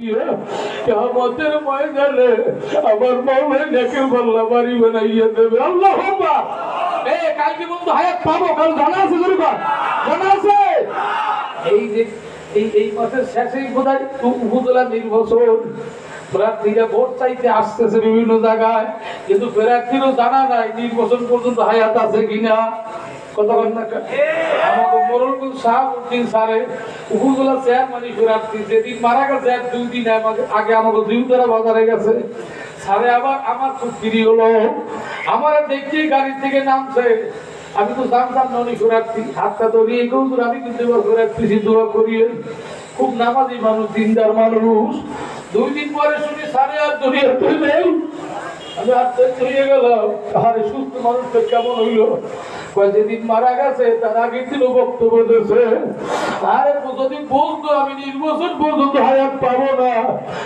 কিয়ামতের ময়দানে আমার মাওলা নেকে বল্লা বাড়ি বানাইয়া দেবে। আল্লাহুম্মা। কালকে বন্ধু হায়াত পাবো, কাল জানা আছে জোরে কর, জানা আছে। এই যে এই মাসের শেষেই বোধহয় উপজেলা নির্বাচন, প্রার্থীরা ভোট চাইতে আসতেছে বিভিন্ন জায়গায়, কিন্তু প্রার্থীরও জানা নাই নির্বাচন পর্যন্ত হায়াত আছে কিনা। কতক্ষণ না আমাকে মোরলকুল শাহাবুদ্দিন স্যারে উপজেলা চেয়ারম্যান প্রার্থী যেদিন মারা গেছে, 2 দিন আগে আমাকে জিউতারা বাজারে গেছে। স্যারে আবার আমার খুব প্রিয় লোক, আমার দেখছি গাড়ি থেকে নামছে, আমি তো জানতাম না উনি প্রার্থী, হাতটা ধরিয়ে গৌর আমি কিন্তু প্রার্থী দোয়া করিয়ে, খুব নামাজি মানুষ, দিনদার মানুষ। 2 দিন পরে শুনি স্যারে আর ধরিয়ে নেই, আমি হাত ধরিয়ে গেলাম। আরে সুস্থ মানুষটা কেমন হইলো? যেদিন মারা গেছে তার আগের দিনও বক্তব্য দিয়েছে, আরে যদি বলতো আমি নির্বাচন পর্যন্ত হায়াত পাবো না,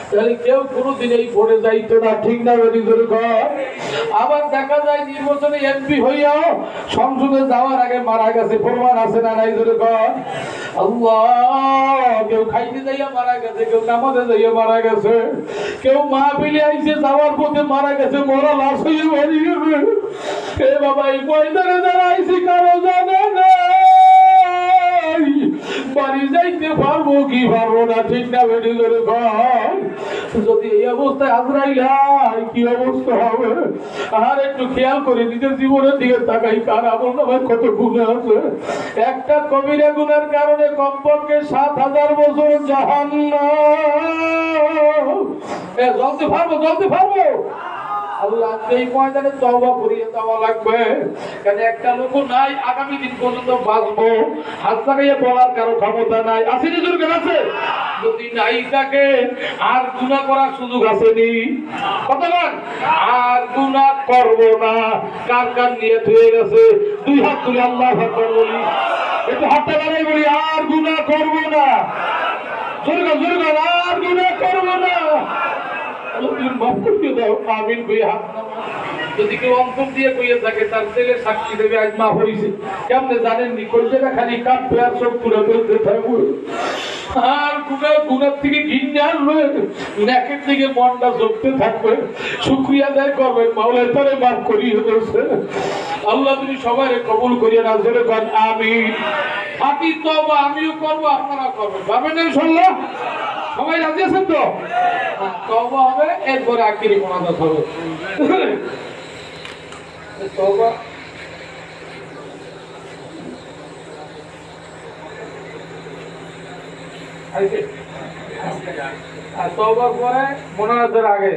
তাহলে কেউ কোনোদিন এই ভোটে যাইতো না। ঠিক না বেরি ধরে ঘর। আবার দেখা যায় নির্বাচনে এমপি হইয়াও সংসদে যাওয়ার আগে মারা গেছে, প্রমাণ আছে না নাই ধরে ঘর। আল্লাহ, কেউ খাইতে যাইয়া মারা গেছে, কেউ নামাজে যাইয়া মারা গেছে, কেউ মাহফিলে আইসে যাওয়ার পথে মারা গেছে, মরা লাশ হয়ে মারি গেছে। এ বাবা, এই ময়দানে দাঁড়াইছি কারো জানে না, বাড়ি যাইতে পারবো কি পারবো না। ঠিক না বেটি ধরে ঘর। যদি এই অবস্থায় আজরাইল হয় কি অবস্থা হবে? আর একটু খেয়াল করে নিজের জীবনের দিকে তাকাই, কার আমল নামায় কত গুনাহ আছে। একটা কবিরা গুনার কারণে কমপক্ষে 7000 বছর জাহান্নাম। জ্বলতে পারবো, জ্বলতে পারবো। আল্লাহ এই ময়দানে তওবা করিয়ে দেওয়া লাগবে। কারণ একটা লোক নাই আগামী দিন পর্যন্ত বাঁচবো, হাত লাগাইয়ে বলার কারো ক্ষমতা নাই। আছে নিজের আছে? যদি নাই থাকে আর গুনাহ করার সুযোগ আসেনি। কতক্ষণ আর গুনাহ করব না, কার কার নিয়ত হয়ে গেছে? 2 হাত তুলে আল্লাহু আকবার বলি, একটু হাতটা বাড়াই বলি, আর গুনাহ করব না। জোরে জোরে আর গুনাহ করব না। যদি কেউ অন্তর দিয়ে কইয়ে থাকে তার ছেলে সাক্ষী দেবে আজ মা হয়েছে, কেমনে জানেননি? কইছেটা খালি কাঁপবে আর সব পুরো বলতে থাকবে। আর গুনার থেকে ঘিন্না আসবে, নাকের থেকে মনটা জপতে থাকবে। শুকরিয়া আদায় করবেন, মাওলার পরে মাফ করিয়ে দিয়েছে। আল্লাহ তুমি সবাই কবুল করিয়ে না, জোরে কর আমিন। হাতি তওবা আমিও করবো, আপনারা করবেন, পাবেন না ইনশাআল্লাহ? সবাই রাজি আছেন তো? তওবা হবে, এরপরে আখিরি মোনাজাত হবে। তওবা তওবার পরে মোনাজাতের আগে